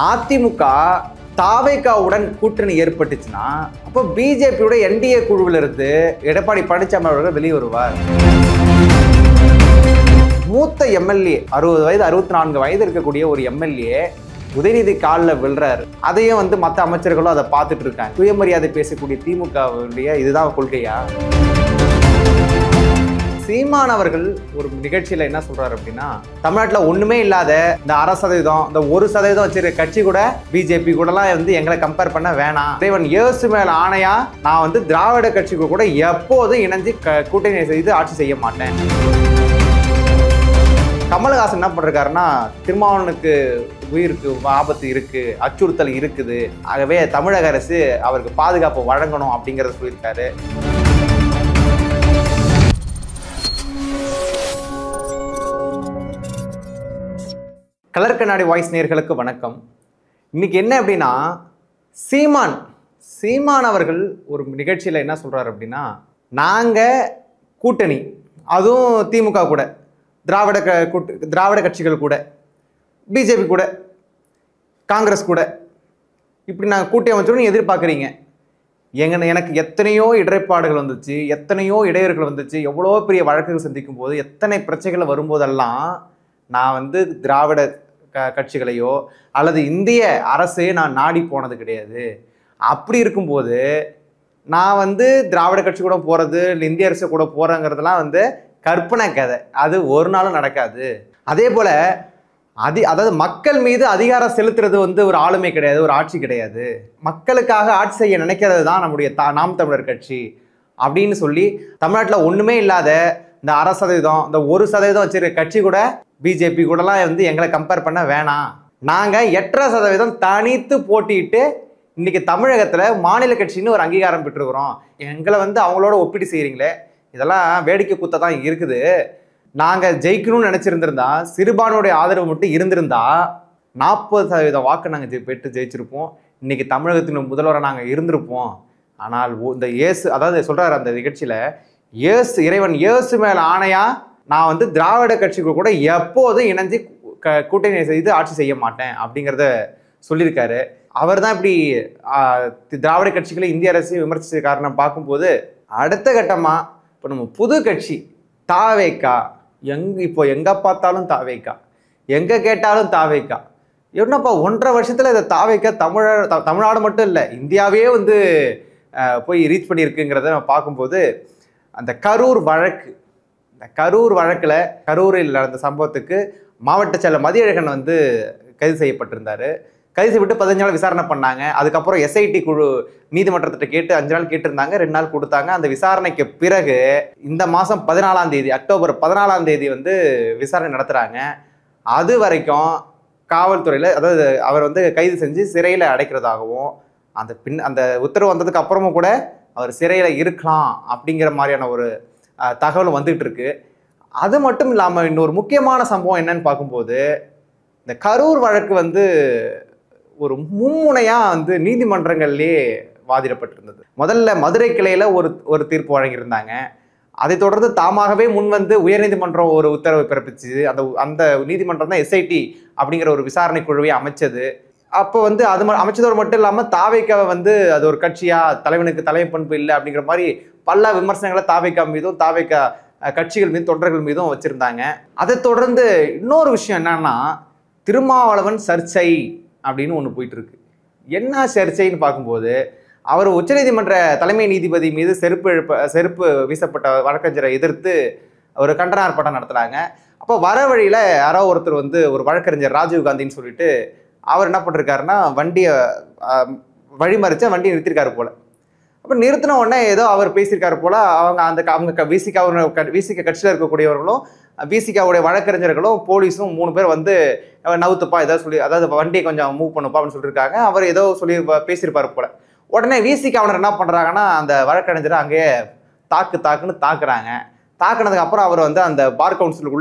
அதிமுக தாவேகாவுடன் கூட்டணி ஏற்பட்டுச்சுன்னா அப்போ பிஜேபியோட என்டிஏ குழுவில் இருந்து எடப்பாடி பழனிசாமி அவர்கள் வெளியே வருவார். மூத்த எம்எல்ஏ 60 வயது 64 வயது இருக்கக்கூடிய ஒரு எம்எல்ஏ உதயநிதி காலில் விழுறாரு. அதையும் மற்ற அமைச்சர்களும் அதை பார்த்துட்டு இருக்காங்க. சுயமரியாதை பேசக்கூடிய திமுகவுடைய இதுதான் கொள்கையா? சீமான் அவர்கள் ஒரு நிகழ்ச்சியில் என்ன சொல்றாரு அப்படின்னா, தமிழ்நாட்டில் ஒண்ணுமே இல்லாத இந்த 1% இந்த 1% வச்சிருக்க கட்சி கூட பிஜேபி கூடலாம் எங்களை கம்பேர் பண்ண வேணாம். இறைவன் இயேசு மேல ஆணையா நான் திராவிட கட்சிக்கு கூட எப்போதும் இணைஞ்சு கூட்டணி செய்து ஆட்சி செய்ய மாட்டேன். கமலஹாசன் என்ன பண்றாருன்னா, திருமாவளவனுக்கு உயிருக்கு ஆபத்து இருக்கு, அச்சுறுத்தல் இருக்குது, ஆகவே தமிழக அரசு அவருக்கு பாதுகாப்பு வழங்கணும் அப்படிங்கறத சொல்லியிருக்காரு. கலர் கண்ணாடி வாய்ஸ் நேயர்களுக்கு வணக்கம். இன்னைக்கு என்ன அப்படின்னா, சீமான் அவர்கள் ஒரு நிகழ்ச்சியில் என்ன சொல்றாரு அப்படின்னா, நாங்கள் கூட்டணி, அதுவும் திமுக கூட, திராவிட கட்சிகள் கூட, பிஜேபி கூட, காங்கிரஸ் கூட, இப்படி நாங்கள் கூட்டி அமைச்சோன்னு எதிர்பார்க்குறீங்க. எனக்கு எத்தனையோ இடர்பாடுகள் வந்துச்சு, எத்தனையோ இடையூறுகள் வந்துச்சு, எவ்வளோ பெரிய வழக்குகள் சந்திக்கும் போது, எத்தனை பிரச்சனைகள் வரும்போதெல்லாம் நான் திராவிட கட்சிகளையோ அல்லது இந்திய அரசையோ நான் நாடி போனது கிடையாது. அப்படி இருக்கும்போது நான் திராவிட கட்சி கூட போகிறது இல்லை இந்திய அரசு கூட போகிறேங்கிறதுலாம் கற்பனை கதை. அது ஒரு நாளும் நடக்காது. அதே போல் அதாவது மக்கள் மீது அதிகாரம் செலுத்துறது ஒரு ஆளுமை கிடையாது, ஒரு ஆட்சி கிடையாது. மக்களுக்காக ஆட்சி செய்ய நினைக்கிறது தான் நம்முடைய நாம் தமிழர் கட்சி அப்படின்னு சொல்லி, தமிழ்நாட்டில் ஒன்றுமே இல்லாத இந்த 1% இந்த 1% வச்சிருக்க கட்சி கூட பிஜேபி கூடலாம் எங்களை கம்பேர் பண்ண வேணாம். நாங்கள் 8.5% தனித்து போட்டிட்டு இன்னைக்கு தமிழகத்தில் மாநில கட்சின்னு ஒரு அங்கீகாரம் பெற்றுக்கிறோம். எங்களை அவங்களோட ஒப்பீடு செய்கிறீங்களே, இதெல்லாம் வேடிக்கை கூத்த தான் இருக்குது. நாங்கள் ஜெயிக்கணும்னு நினச்சிருந்திருந்தா, சிறுபான்மையுடைய ஆதரவு மட்டும் இருந்திருந்தா 40% வாக்கு நாங்கள் பெற்று ஜெயிச்சிருப்போம். இன்னைக்கு தமிழகத்தின் முதல்வராக நாங்கள் இருந்திருப்போம். ஆனால் இந்த அதாவது சொல்கிறார் அந்த நிகழ்ச்சியில், இறைவன் இயேசு மேல ஆணையா நான் திராவிட கட்சிக்கு கூட எப்போதும் இணைஞ்சு கூட்டணி செய்து ஆட்சி செய்ய மாட்டேன் அப்படிங்கிறத சொல்லியிருக்காரு. அவர் தான் இப்படி திராவிட கட்சிகளை இந்திய அரசு விமர்சிச்ச காரணம் பார்க்கும்போது, அடுத்த கட்டமாக இப்போ நம்ம புது கட்சி தாவேகா, இப்போ எங்கே பார்த்தாலும் தாவேகா, எங்கே கேட்டாலும் தாவேகா. என்னப்பா 1.5 வருஷத்தில் இந்த தாவேகா தமிழ்நாடு மட்டும் இல்லை, இந்தியாவே போய் ரீச் பண்ணியிருக்குங்கிறத நம்ம பார்க்கும்போது, அந்த கரூர் வழக்கில் கரூரில் நடந்த சம்பவத்துக்கு மாவட்ட செயலர் மதியழகன் கைது செய்யப்பட்டிருந்தார். கைது செய்யப்பட்டு 15 நாள் விசாரணை பண்ணாங்க. அதுக்கப்புறம் எஸ்ஐடி குழு நீதிமன்றத்திட்ட கேட்டு 5 நாள் கேட்டிருந்தாங்க, 2 நாள் கொடுத்தாங்க. அந்த விசாரணைக்கு பிறகு இந்த மாதம் 14ஆம் தேதி, அக்டோபர் 14ஆம் தேதி விசாரணை நடத்துகிறாங்க. அது வரைக்கும் காவல்துறையில், அதாவது அவர் கைது செஞ்சு சிறையில் அடைக்கிறதாகவும், அந்த உத்தரவு வந்ததுக்கு அப்புறமும் கூட அவர் சிறையில் இருக்கலாம் அப்படிங்கிற மாதிரியான ஒரு தகவல் வந்துகிட்டு இருக்கு. அது மட்டும் இல்லாமல் இன்னொரு முக்கியமான சம்பவம் என்னன்னு பார்க்கும்போது, இந்த கரூர் வழக்கு ஒரு மும்முனையாக நீதிமன்றங்கள்லேயே வாதிடப்பட்டிருந்தது. முதல்ல மதுரை கிளையில் ஒரு தீர்ப்பு வழங்கியிருந்தாங்க. அதை தொடர்ந்து தாமாகவே உயர்நீதிமன்றம் ஒரு உத்தரவை பிறப்பிச்சு, அந்த நீதிமன்றம் தான் எஸ்ஐடி அப்படிங்கிற ஒரு விசாரணை குழுவை அமைச்சது. அப்போ அது அமைச்சதோடு மட்டும் இல்லாமல் தாவேக்காவை அது ஒரு கட்சியா, தலைவனுக்கு தலைமை பண்பு இல்லை அப்படிங்கிற மாதிரி பல விமர்சனங்களை தாவேக்கா மீதும் தாவேக்கா கட்சிகள் மீதும் தொண்டர்கள் மீதும் வச்சுருந்தாங்க. அதை தொடர்ந்து இன்னொரு விஷயம் என்னன்னா, திருமாவளவன் சர்ச்சை அப்படின்னு ஒன்று போயிட்டு இருக்கு. என்ன சர்ச்சைன்னு பார்க்கும்போது, அவர் உச்சநீதிமன்ற தலைமை நீதிபதி மீது செருப்பு வீசப்பட்ட வழக்கறிஞரை எதிர்த்து ஒரு கண்டன ஆர்ப்பாட்டம் நடத்துனாங்க. அப்போ வர வழியில் யாரோ ஒருத்தர் ஒரு வழக்கறிஞர் ராஜீவ்காந்தின்னு சொல்லிட்டு அவர் என்ன பண்ணிருக்காருன்னா, வண்டியை வழிமறிச்சு வண்டியை நிறுத்திருக்காரு போல. அப்போ நிறுத்தின உடனே ஏதோ அவர் பேசியிருக்காரு போல. அவங்க விசிக கட்சியில் இருக்கக்கூடியவர்களும் விசிகாவுடைய வழக்கறிஞர்களும் போலீஸும் 3 பேர் நவுத்துப்பா ஏதாவது சொல்லி, அதாவது வண்டியை கொஞ்சம் மூவ் பண்ணுப்பா அப்படின்னு சொல்லியிருக்காங்க. அவர் ஏதோ சொல்லி பேசியிருப்பாரு போல. உடனே விசிகாவினர் என்ன பண்ணுறாங்கன்னா, அந்த வழக்கறிஞரை அங்கேயே தாக்குன்னு தாக்குறாங்க. தாக்குனதுக்கு அப்புறம் அவர் அந்த பார் கவுன்சிலுக்கு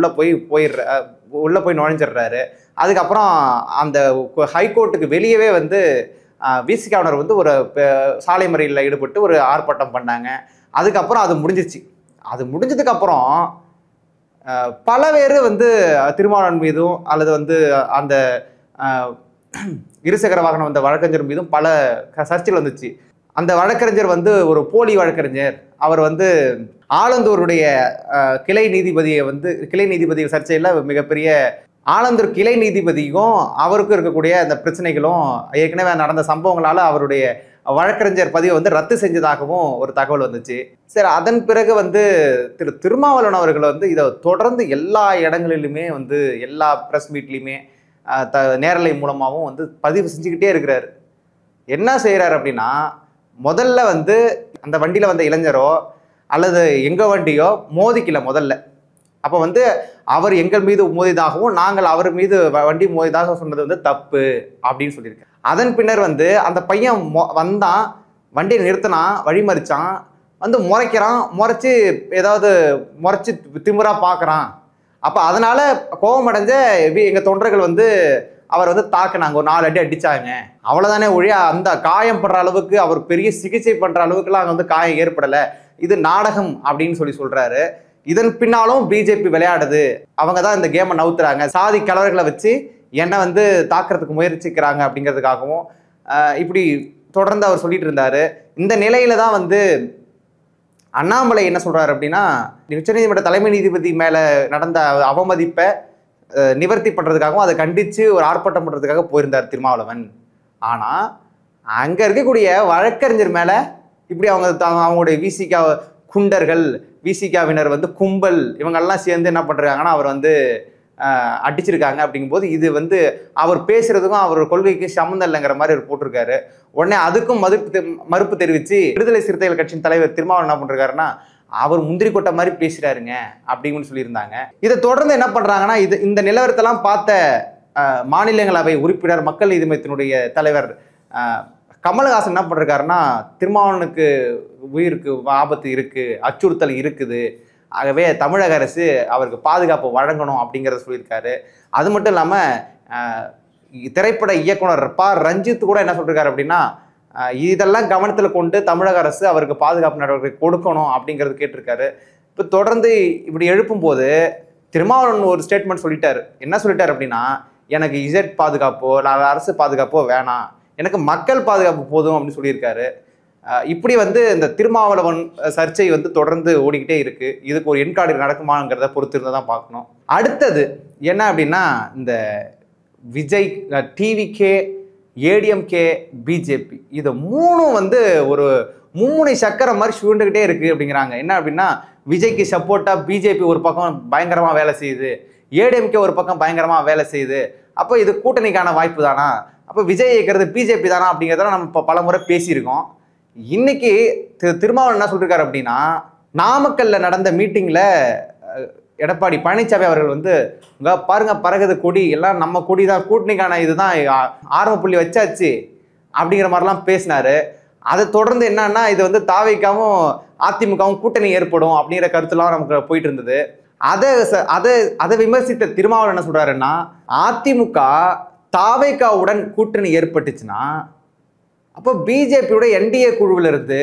உள்ளே போய் நுழைஞ்சிடுறாரு. அதுக்கப்புறம் அந்த ஹைகோர்ட்டுக்கு வெளியவே விசிகாவினர் ஒரு சாலை மறியலில் ஈடுபட்டு ஒரு ஆர்ப்பாட்டம் பண்ணாங்க. அதுக்கப்புறம் அது முடிஞ்சிச்சு. அது முடிஞ்சதுக்கப்புறம் பல பேர் திருமாவளவன் மீதும் அல்லது அந்த இருசக்கர வாகனம் வந்த வழக்கறிஞர் மீதும் பல சர்ச்சைகள் வந்துச்சு. அந்த வழக்கறிஞர் வந்து ஒரு போலி வழக்கறிஞர். அவர் வந்து ஆலந்தூருடைய கிளை நீதிபதி சர்ச்சையில் மிகப்பெரிய ஆலந்தூர் கிளை நீதிபதிக்கும் அவருக்கும் இருக்கக்கூடிய அந்த பிரச்சனைகளும் ஏற்கனவே நடந்த சம்பவங்களால அவருடைய வழக்கறிஞர் பதிவை வந்து ரத்து செஞ்சதாகவும் ஒரு தகவல் வந்துச்சு. சரி, அதன் பிறகு வந்து திருமாவளவன் அவர்கள் வந்து இதை தொடர்ந்து எல்லா இடங்களிலுமே வந்து எல்லா ப்ரெஸ் மீட்லையுமே நேரலை மூலமாகவும் வந்து பதிவு செஞ்சுக்கிட்டே இருக்கிறாரு. என்ன செய்கிறார் அப்படின்னா, முதல்ல வந்து அந்த வண்டியில் வந்த இளைஞரோ அல்லது எங்கள் வண்டியோ மோதிக்கல முதல்ல. அப்போ வந்து அவர் எங்கள் மீது மோதியதாகவும் நாங்கள் அவர் மீது வண்டி மோதியதாக சொன்னது வந்து தப்பு அப்படின்னு சொல்லியிருக்கேன். அதன் பின்னர் வந்து அந்த பையன் வந்தான், வண்டியை நிறுத்தினான், வழிமறிச்சான், வந்து முறைக்கிறான், முறைச்சி திமிரா பார்க்குறான். அப்போ அதனால கோபம் அடைஞ்ச எங்கள் தொண்டர்கள் வந்து அவர் வந்து தாக்குனாங்க, ஒரு 4 அடி அடிச்சாங்க. அவ்வளோதானே ஒழிய அந்த காயம் படுற அளவுக்கு அவர் பெரிய சிகிச்சை பண்ணுற அளவுக்குலாம் அங்கே வந்து காயம் ஏற்படலை, இது நாடகம் அப்படின்னு சொல்கிறாரு. இதன் பின்னாலும் பிஜேபி விளையாடுது, அவங்க தான் இந்த கேமை நவுத்துறாங்க, சாதி கலவர்களை வச்சு என்னை வந்து தாக்குறதுக்கு முயற்சிக்கிறாங்க அப்படிங்கிறதுக்காகவும் இப்படி தொடர்ந்து அவர் சொல்லிட்டு இருந்தாரு. இந்த நிலையில தான் வந்து அண்ணாமலை என்ன சொல்றாரு அப்படின்னா, உச்சநீதிமன்ற தலைமை நீதிபதி மேல நடந்த அவமதிப்பை நிவர்த்தி பண்றதுக்காகவும் அதை கண்டிச்சு ஒரு ஆர்ப்பாட்டம் பண்றதுக்காக போயிருந்தார் திருமாவளவன். ஆனா அங்க இருக்கக்கூடிய வழக்கறிஞர் மேல இப்படி அவங்களுடைய விசிகா குண்டர்கள், விசிகாவினர் வந்து கும்பல் இவங்கெல்லாம் சேர்ந்து என்ன பண்றாங்கன்னா அவர் வந்து அடிச்சிருக்காங்க. அப்படிங்கும்போது இது வந்து அவர் பேசுறதுக்கும் அவர் கொள்கைக்கு சம்மந்தம் இல்லைங்கிற மாதிரி அவர் போட்டிருக்காரு. உடனே அதுக்கும் மறுப்பு தெரிவித்து விடுதலை சிறுத்தைகள் கட்சியின் தலைவர் திருமாவளவன் என்ன பண்றாருன்னா, அவர் முந்திரி கொட்டை மாதிரி பேசுறாருங்க அப்படின்னு சொல்லியிருந்தாங்க. இதை தொடர்ந்து என்ன பண்றாங்கன்னா, இந்த நிலவரத்தெல்லாம் பார்த்த மாநிலங்களவை உறுப்பினர் மக்கள் நீதி மய்யத்தினுடைய தலைவர் கமல்ஹாசன் என்ன பண்றாருன்னா, திருமாவளவனுக்கு உயிருக்கு ஆபத்து இருக்கு, அச்சுறுத்தல் இருக்குது, ஆகவே தமிழக அரசு அவருக்கு பாதுகாப்பு வழங்கணும் அப்படிங்கிறத சொல்லியிருக்காரு. அது மட்டும் இல்லாமல் திரைப்பட இயக்குனர் ரஞ்சித் கூட என்ன சொல்லியிருக்காரு அப்படின்னா, இதெல்லாம் கவனத்தில் கொண்டு தமிழக அரசு அவருக்கு பாதுகாப்பு நடவடிக்கை கொடுக்கணும் அப்படிங்கிறது கேட்டிருக்காரு. இப்போ தொடர்ந்து இப்படி எழுப்பும்போது திருமாவளவன் ஒரு ஸ்டேட்மெண்ட் சொல்லிட்டாரு. என்ன சொல்லிட்டார் அப்படின்னா, எனக்கு இசட் பாதுகாப்போ இல்லை அரசு பாதுகாப்போ வேணாம், எனக்கு மக்கள் பாதுகாப்பு போதும் அப்படின்னு சொல்லியிருக்காரு. இப்படி வந்து இந்த திருமாவளவன் சர்ச்சை வந்து தொடர்ந்து ஓடிக்கிட்டே இருக்கு. இதுக்கு ஒரு என்கார்டு நடக்குமாங்கிறத பொறுத்து இருந்தால் தான் பார்க்கணும். அடுத்தது என்ன அப்படின்னா, இந்த விஜய், டிவிகே, ஏடிஎம்கே, பிஜேபி இது மூணும் வந்து ஒரு மும்முனை சக்கரம் மாதிரி சுண்டுகிட்டே இருக்கு அப்படிங்கிறாங்க. என்ன அப்படின்னா, விஜய்க்கு சப்போர்ட்டா பிஜேபி ஒரு பக்கம் பயங்கரமா வேலை செய்யுது, ஏடிஎம்கே ஒரு பக்கம் பயங்கரமா வேலை செய்யுது. அப்போ இது கூட்டணிக்கான வாய்ப்பு தானா, அப்போ விஜய் இருக்கிறது பிஜேபி தானா அப்படிங்கிறத நம்ம இப்போ பல முறை பேசியிருக்கோம். இன்னைக்கு திருமாவளவன் என்ன சொல்லியிருக்காரு அப்படின்னா, நாமக்கல்ல நடந்த மீட்டிங்ல எடப்பாடி பழனிசாமி அவர்கள் வந்து பாருங்க பறகுது கொடி, எல்லாம் நம்ம கொடி தான், கூட்டணிக்கான இதுதான் ஆரம்ப புள்ளி வச்சாச்சு அப்படிங்கிற மாதிரிலாம் பேசினாரு. அதை தொடர்ந்து என்னன்னா, இது வந்து தாவேக்காவும் அதிமுகவும் கூட்டணி ஏற்படும் அப்படிங்கிற கருத்துலாம் நமக்கு போயிட்டு இருந்தது. அதை விமர்சித்த திருமாவளவன் என்ன சொல்றாருன்னா, அதிமுக தாவேக்காவுடன் கூட்டணி ஏற்பட்டுச்சுன்னா அப்போ பிஜேபியோட என்டிஏ குழுவில் இருந்து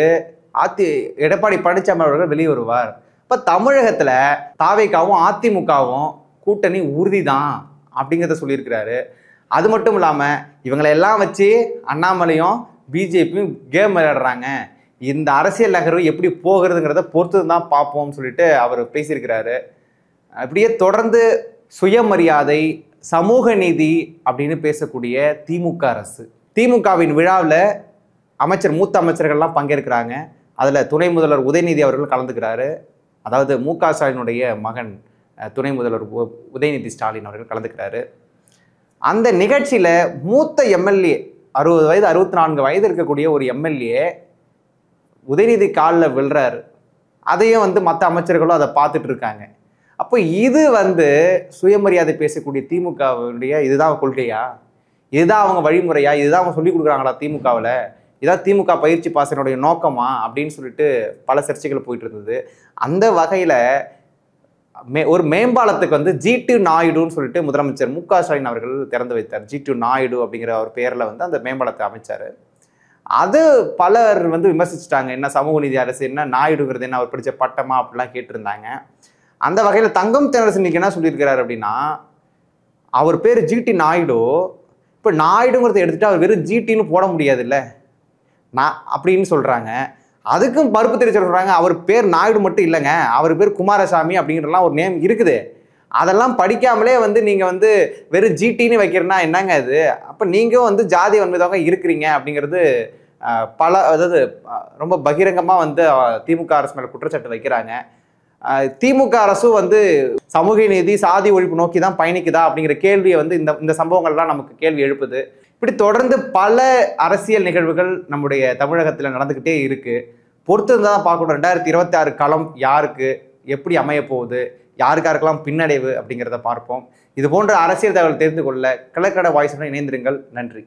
எடப்பாடி பழனிசாமி அவர்கள் வெளியே வருவார். இப்போ தமிழகத்தில் தாவேக்காவும் அதிமுகவும் கூட்டணி உறுதி தான் அப்படிங்கிறத சொல்லியிருக்கிறாரு. அது மட்டும் இல்லாமல் இவங்களெல்லாம் வச்சு அண்ணாமலையும் பிஜேபியும் கேம் விளையாடுறாங்க, இந்த அரசியல் நகர்வு எப்படி போகிறதுங்கிறத பொறுத்து தான் பார்ப்போம்னு சொல்லிட்டு அவர் பேசியிருக்கிறாரு. அப்படியே தொடர்ந்து சுயமரியாதை, சமூக நீதி அப்படின்னு பேசக்கூடிய திமுக அரசு, திமுகவின் விழாவில் மூத்த அமைச்சர்கள்லாம் பங்கேற்கிறாங்க. அதில் துணை முதல்வர் உதயநிதி அவர்கள் கலந்துக்கிறாரு. அதாவது மு.க. ஸ்டாலினுடைய மகன் துணை முதல்வர் உதயநிதி ஸ்டாலின் அவர்கள் கலந்துக்கிறாரு. அந்த நிகழ்ச்சியில் மூத்த எம்எல்ஏ 60 வயது 64 வயது இருக்கக்கூடிய ஒரு எம்எல்ஏ உதயநிதி காலில் விழுறாரு. அதையும் வந்து மற்ற அமைச்சர்களும் அதை பார்த்துட்டு இருக்காங்க. அப்போ இது வந்து சுயமரியாதை பேசக்கூடிய திமுகவுடைய இதுதான் கொள்கையா, இதுதான் அவங்க வழிமுறையா, இதுதான் அவங்க சொல்லிக் கொடுக்குறாங்களா திமுகவில், இதான் திமுக பயிற்சி பாசனுடைய நோக்கமா அப்படின்னு சொல்லிட்டு பல சர்ச்சைகள் போயிட்டு இருந்தது. அந்த வகையில் ஒரு மேம்பாலத்துக்கு வந்து G2 நாயுடுன்னு சொல்லிட்டு முதலமைச்சர் மு.க. ஸ்டாலின் அவர்கள் திறந்து வைத்தார். G2 நாயுடு அப்படிங்கிற ஒரு பேரில் வந்து அந்த மேம்பாலத்தை அமைச்சார். அது பலர் வந்து விமர்சிச்சுட்டாங்க, என்ன சமூக நீதி அரசு, என்ன நாயுடுங்கிறது என்ன அவர் படித்த பட்டமா அப்படிலாம் கேட்டிருந்தாங்க. அந்த வகையில் தங்கம் தென்னரசு இன்னைக்கு என்ன சொல்லியிருக்கிறார் அப்படின்னா, அவர் பேர் G.T. நாயுடு, இப்போ நாயுடுங்கிறத எடுத்துட்டு அவர் வெறும் ஜிடின்னு போட முடியாதுல்ல, நான் அப்படின்னு சொல்றாங்க. அதுக்கும் பருப்பு தெரிவிச்சு சொல்றாங்க, அவர் பேர் நாயுடு மட்டும் இல்லைங்க, அவர் பேர் குமாரசாமி அப்படிங்கிறலாம் ஒரு நேம் இருக்குது. அதெல்லாம் படிக்காமலே வந்து நீங்க வந்து வெறும் ஜிடின்னு வைக்கிறனா என்னங்க இது? அப்ப நீங்களும் வந்து ஜாதி வன்மையாக இருக்கிறீங்க அப்படிங்கிறது அதாவது ரொம்ப பகிரங்கமா வந்து திமுக அரசு மேல குற்றச்சாட்டு வைக்கிறாங்க. திமுக அரசும் வந்து சமூக நீதி சாதி ஒழிப்பு நோக்கி தான் பயணிக்குதா அப்படிங்கிற கேள்வியை வந்து இந்த சம்பவங்கள்லாம் நமக்கு கேள்வி எழுப்புது. இப்படி தொடர்ந்து பல அரசியல் நிகழ்வுகள் நம்முடைய தமிழகத்தில் நடந்துகிட்டே இருக்கு. பொறுத்து தான் பார்க்கணும் 2026 களம் யாருக்கு எப்படி அமைய போகுது, யாருக்காருக்கெல்லாம் பின்னடைவு அப்படிங்கிறத பார்ப்போம். இது போன்ற அரசியல் தகவல் தெரிந்து கொள்ள கலக்கட வாய்ஸுடன் இணைந்திருங்கள். நன்றி.